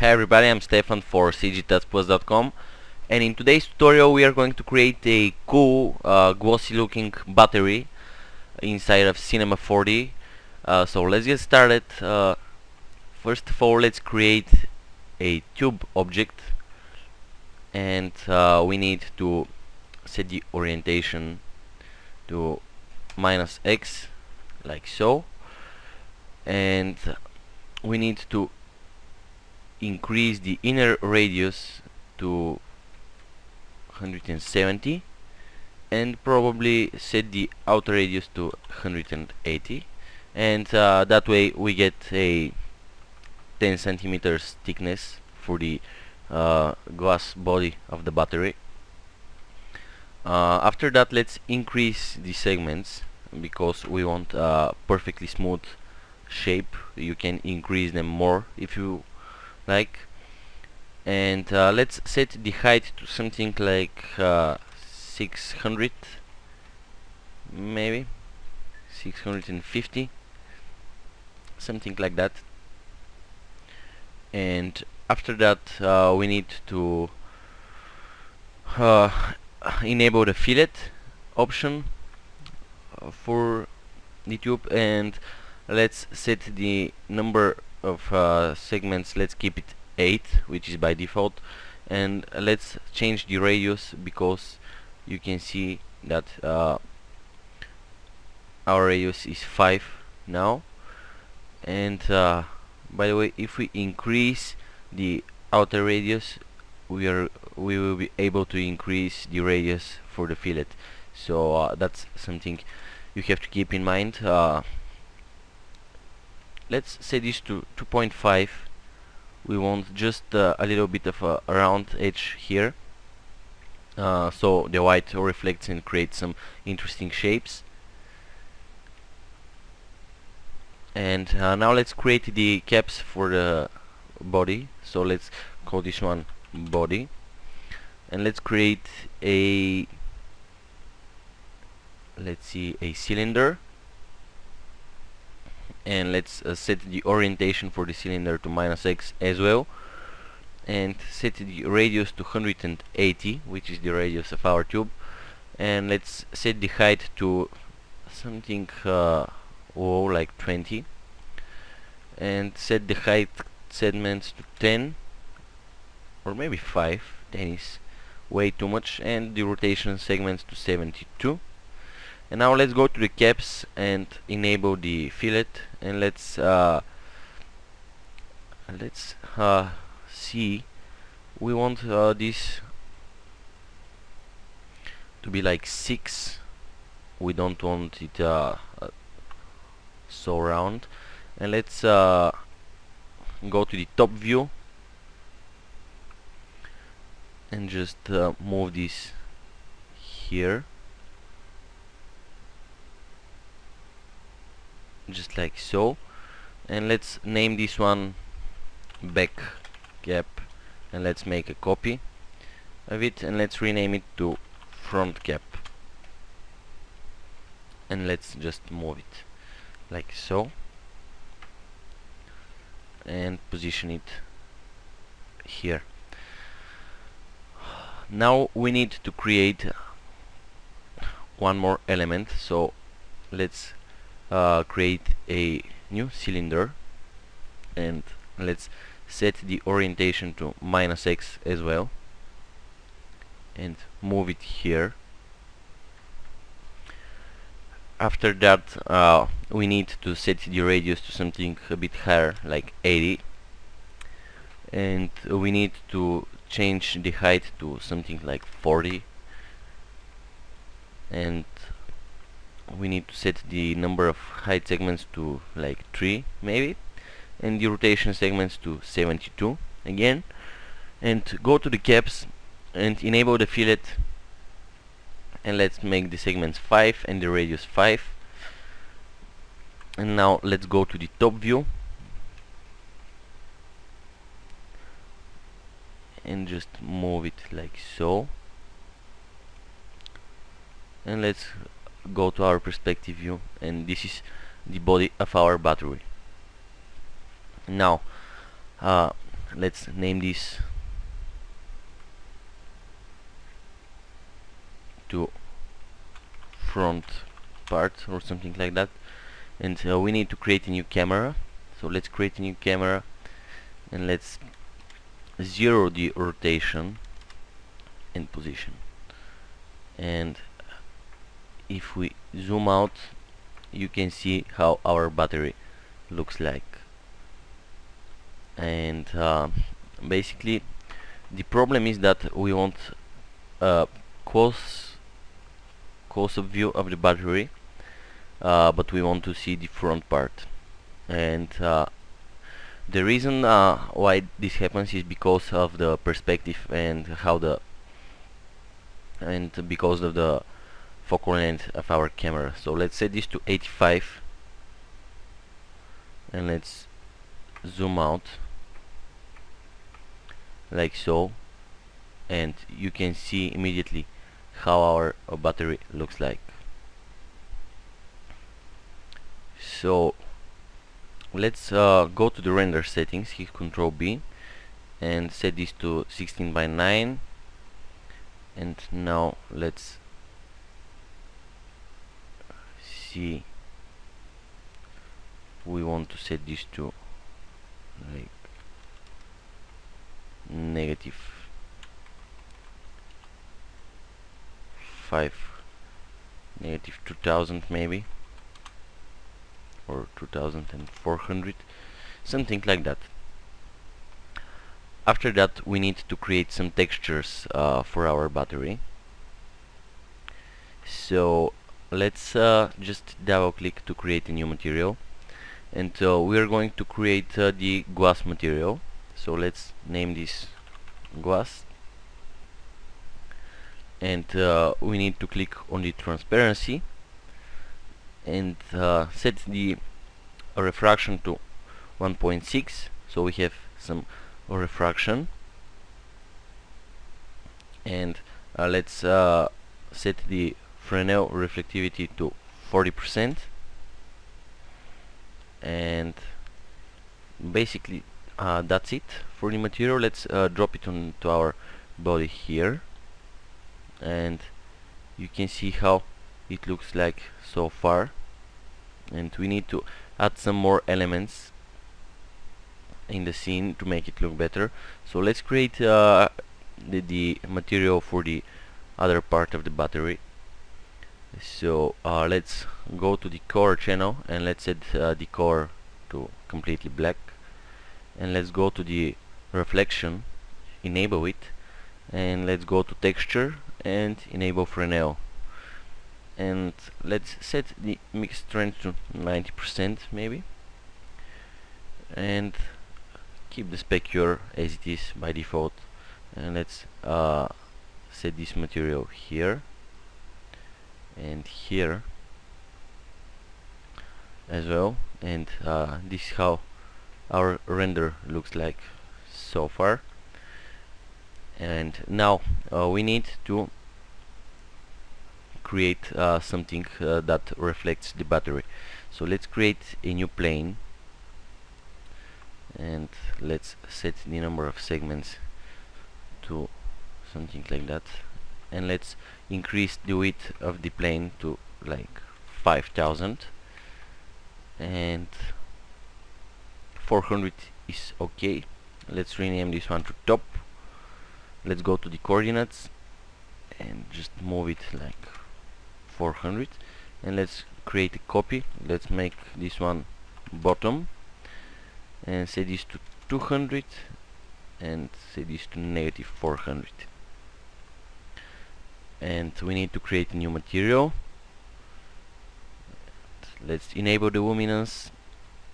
Hi everybody, I'm Stefan for cgtaskplus.com, and in today's tutorial we are going to create a cool glossy looking battery inside of Cinema 4D. So let's get started. First of all, let's create a tube object, and we need to set the orientation to -x, like so, and we need to increase the inner radius to 170 and probably set the outer radius to 180, and that way we get a 10 centimeters thickness for the glass body of the battery. After that, let's increase the segments because we want a perfectly smooth shape. You can increase them more if you like, and let's set the height to something like 600, maybe 650, something like that. And after that, we need to enable the fillet option for the tube, and let's set the number of segments. Let's keep it 8, which is by default, and let's change the radius because you can see that our radius is 5 now. And by the way, if we increase the outer radius, we will be able to increase the radius for the fillet. So that's something you have to keep in mind. Let's set this to 2.5. we want just a little bit of a round edge here, so the white reflects and creates some interesting shapes. And now let's create the caps for the body. So let's call this one body, and let's create a, let's see, a cylinder, and let's set the orientation for the cylinder to -x as well, and set the radius to 180, which is the radius of our tube, and let's set the height to something low, like 20, and set the height segments to 10 or maybe 5. 10 is way too much, and the rotation segments to 72. And now let's go to the caps and enable the fillet, and let's see, we want this to be like 6. We don't want it so round. And let's go to the top view and just move this here, just like so, and let's name this one back cap, and let's make a copy of it, and let's rename it to front cap, and let's just move it like so and position it here. Now we need to create one more element, so let's create a new cylinder, and let's set the orientation to -x as well and move it here. After that, we need to set the radius to something a bit higher, like 80, and we need to change the height to something like 40, and we need to set the number of height segments to like 3 maybe, and the rotation segments to 72 again, and go to the caps and enable the fillet, and let's make the segments 5 and the radius 5. And now let's go to the top view and just move it like so, and let's go to our perspective view, and this is the body of our battery. Now let's name this to front part or something like that. And we need to create a new camera, so let's create a new camera and let's zero the rotation and position. And if we zoom out, you can see how our battery looks like. And basically the problem is that we want a close-up view of the battery, but we want to see the front part. And the reason why this happens is because of the perspective and because of the focal length of our camera. So let's set this to 85 and let's zoom out like so, and you can see immediately how our battery looks like. So let's go to the render settings, hit Ctrl B and set this to 16:9, and now let's see, we want to set this to like negative 5, negative 2000 maybe, or 2400, something like that. After that we need to create some textures for our battery. So let's just double click to create a new material, and we are going to create the glass material. So let's name this glass, and we need to click on the transparency and set the refraction to 1.6, so we have some refraction. And let's set the Fresnel reflectivity to 40%, and basically that's it for the material. Let's drop it onto our body here, and you can see how it looks like so far. And we need to add some more elements in the scene to make it look better. So let's create the material for the other part of the battery. So let's go to the color channel and let's set the color to completely black, and let's go to the reflection, enable it, and let's go to texture and enable Fresnel, and let's set the mix strength to 90% maybe, and keep the specure as it is by default. And let's set this material here and here as well, and this is how our render looks like so far. And now we need to create something that reflects the battery. So let's create a new plane, and let's set the number of segments to something like that, and let's increase the width of the plane to like 5000, and 400 is okay. Let's rename this one to top. Let's go to the coordinates and just move it like 400, and let's create a copy. Let's make this one bottom and set this to 200 and set this to negative 400. And we need to create a new material. Let's enable the luminance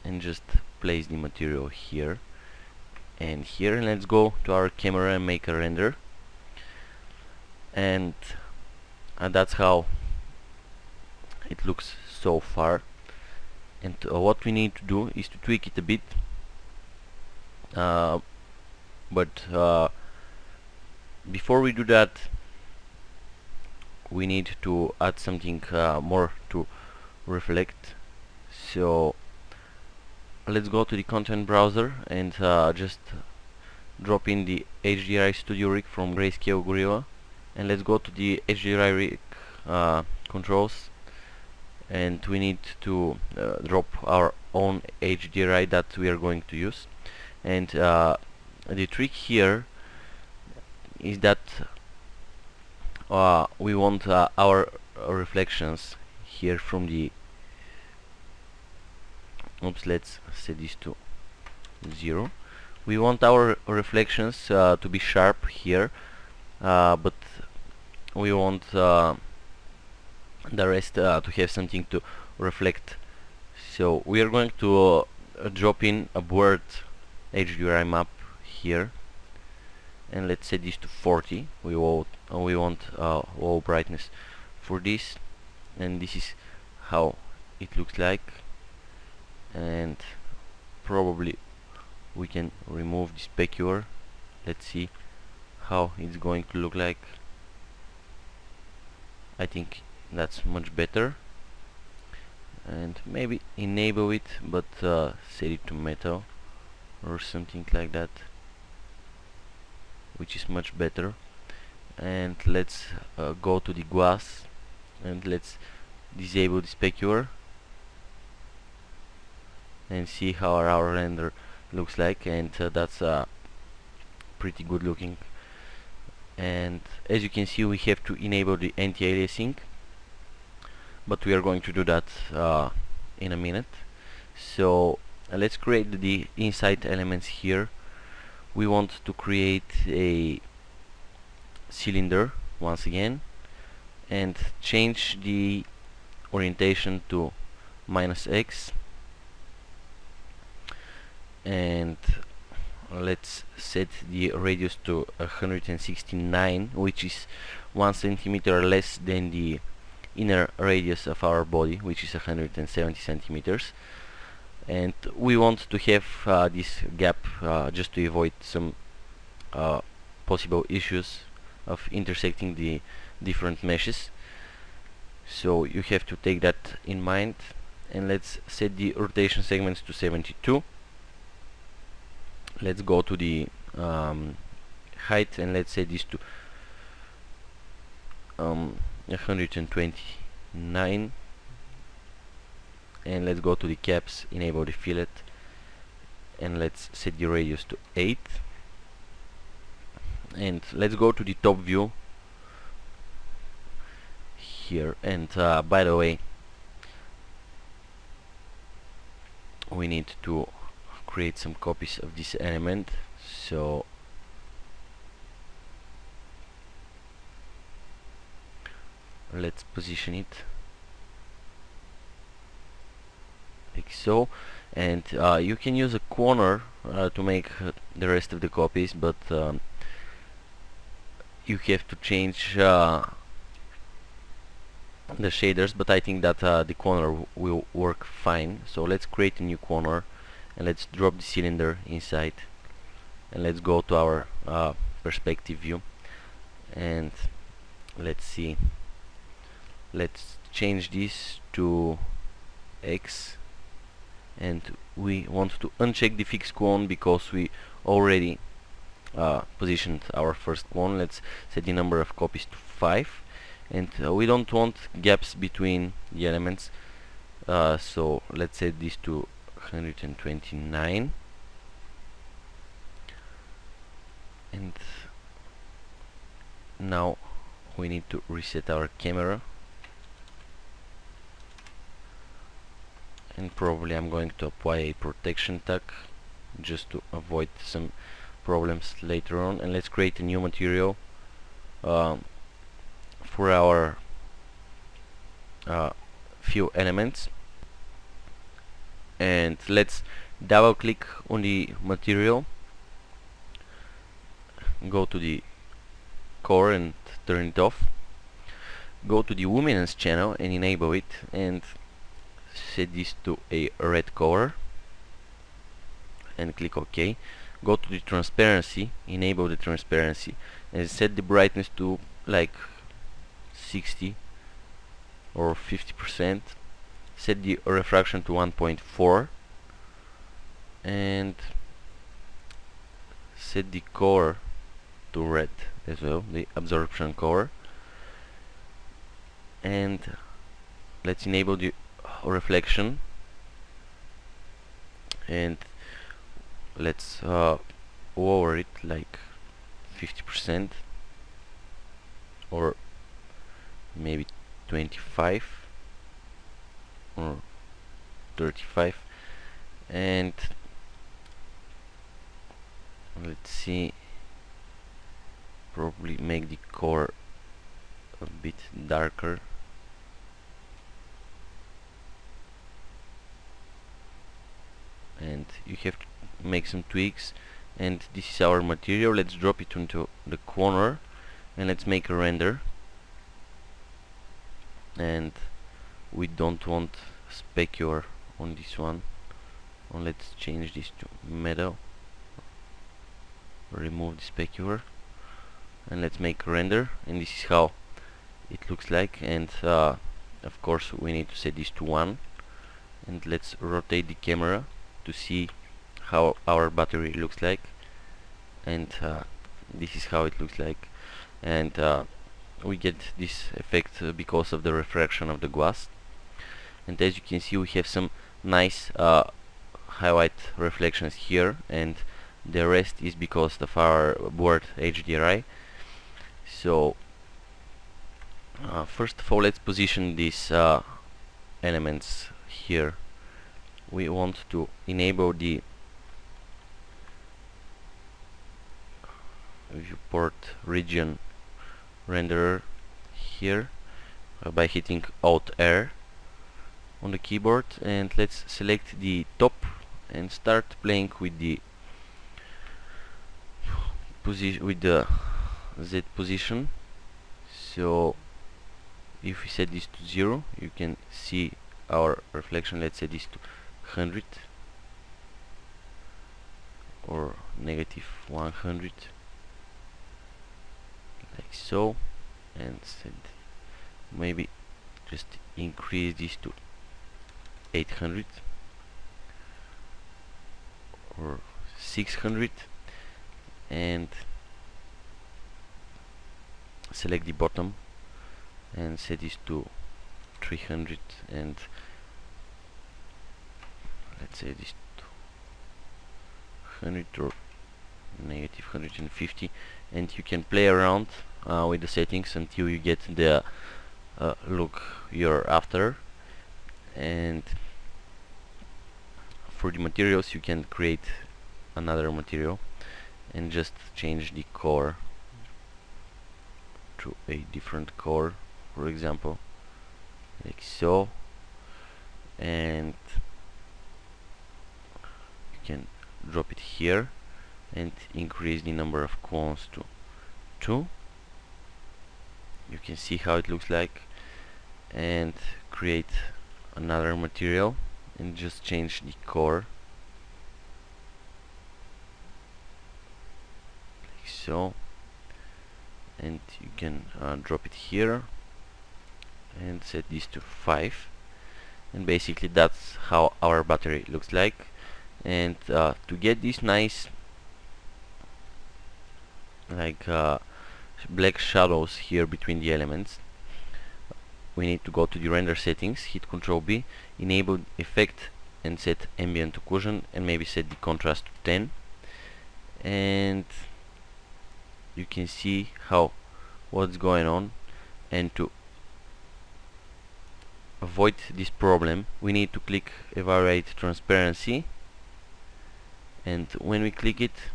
and just place the material here and here, and let's go to our camera and make a render. And that's how it looks so far. And what we need to do is to tweak it a bit, but before we do that, we need to add something more to reflect. So let's go to the content browser and just drop in the HDRI Studio rig from Grayscale Gorilla, and let's go to the HDRI rig controls, and we need to drop our own HDRI that we are going to use. And the trick here is that we want our reflections here from the let's set this to 0. We want our reflections to be sharp here, but we want the rest to have something to reflect. So we are going to drop in a blurred HDRI map here, and let's set this to 40. We want low brightness for this, and this is how it looks like. And probably we can remove the specular. Let's see how it's going to look like. I think that's much better, and maybe enable it, but set it to metal or something like that, which is much better. And let's go to the glass, and let's disable the specular and see how our render looks like. And that's pretty good looking. And as you can see, we have to enable the anti-aliasing, but we are going to do that in a minute. So let's create the inside elements here. We want to create a cylinder once again, and change the orientation to -x, and let's set the radius to 169, which is 1 centimeter less than the inner radius of our body, which is 170 centimeters. And we want to have this gap just to avoid some possible issues of intersecting the different meshes. So you have to take that in mind. And let's set the rotation segments to 72. Let's go to the height, and let's set this to 129, and let's go to the caps, enable the fillet, and let's set the radius to 8. And let's go to the top view here. And by the way, we need to create some copies of this element, so let's position it like so. And you can use a corner to make the rest of the copies, but you have to change the shaders, but I think that the corner will work fine. So let's create a new corner, and let's drop the cylinder inside, and let's go to our perspective view, and let's see, let's change this to X, and we want to uncheck the fixed clone because we already positioned our first clone. Let's set the number of copies to 5, and we don't want gaps between the elements, so let's set this to 129, and now we need to reset our camera, and probably I'm going to apply a protection tag just to avoid some problems later on. And let's create a new material for our few elements, and let's double click on the material, go to the core and turn it off, go to the luminance channel and enable it, and set this to a red color, and click OK. Go to the transparency, enable the transparency, and set the brightness to like 60 or 50%. Set the refraction to 1.4, and set the color to red as well, the absorption color, and let's enable the reflection, and let's lower it like 50% or maybe 25 or 35, and let's see, probably make the color a bit darker, and you have to make some tweaks. And this is our material. Let's drop it into the corner and let's make a render. And we don't want specular on this one, and let's change this to metal, remove the specular, and let's make a render. And this is how it looks like. And of course we need to set this to 1, and let's rotate the camera to see how our battery looks like. And this is how it looks like. And we get this effect because of the refraction of the glass. And as you can see, we have some nice highlight reflections here, and the rest is because of our board HDRI. So first of all, let's position these elements here. We want to enable the viewport region renderer here by hitting Alt R on the keyboard, and let's select the top and start playing with the Z position. So if we set this to 0, you can see our reflection. Let's set this to 100 or -100, like so, and set maybe just increase this to 800 or 600, and select the bottom and set this to 300, and let's say this to 100 or -150, and you can play around with the settings until you get the look you're after. And for the materials, you can create another material and just change the color to a different color, for example, like so, and you can drop it here and increase the number of clones to 2. You can see how it looks like, and create another material and just change the color, like so, and you can drop it here and set this to 5, and basically that's how our battery looks like. And to get this nice like black shadows here between the elements, we need to go to the render settings, hit Ctrl B, enable effect and set ambient occlusion, and maybe set the contrast to 10, and you can see what's going on. And to avoid this problem, we need to click evaluate transparency, and when we click it,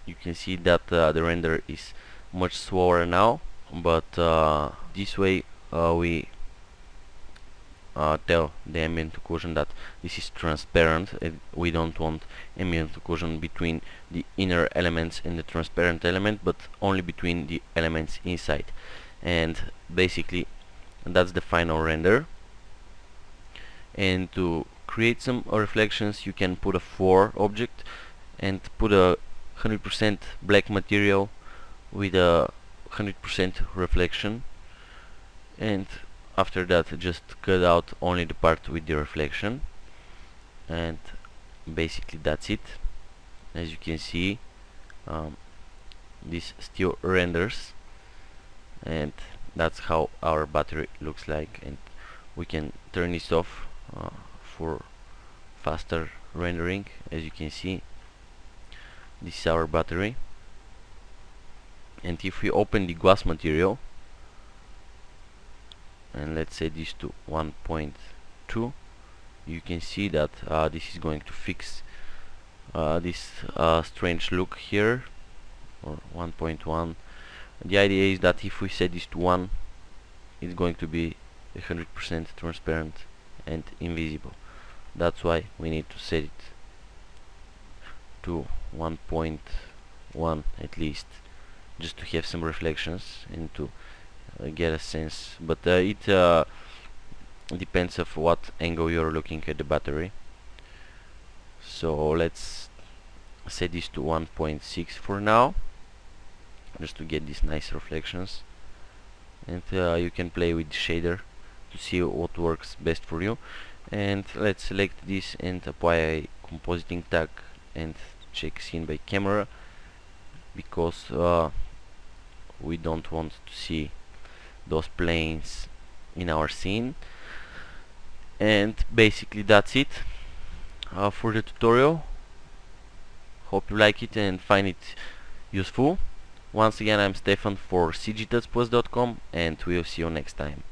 you can see that the render is much slower now, but this way we tell the ambient occlusion that this is transparent, and we don't want ambient occlusion between the inner elements and the transparent element, but only between the elements inside. And basically that's the final render. And to create some reflections, you can put a floor object and put a 100% black material with a 100% reflection, and after that just cut out only the part with the reflection, and basically that's it. As you can see, this still renders, and that's how our battery looks like. And we can turn this off for faster rendering. As you can see, this is our battery, and if we open the glass material and let's set this to 1.2, you can see that this is going to fix this strange look here, or 1.1. The idea is that if we set this to 1, it's going to be 100% transparent and invisible. That's why we need to set it to 1.1 at least, just to have some reflections and to get a sense. But it depends of what angle you're looking at the battery. So let's set this to 1.6 for now, just to get these nice reflections. And you can play with the shader to see what works best for you. And let's select this and apply a compositing tag and check scene by camera, because we don't want to see those planes in our scene. And basically that's it for the tutorial. Hope you like it and find it useful. Once again, I'm Stefan for cgtutsplus.com, and we'll see you next time.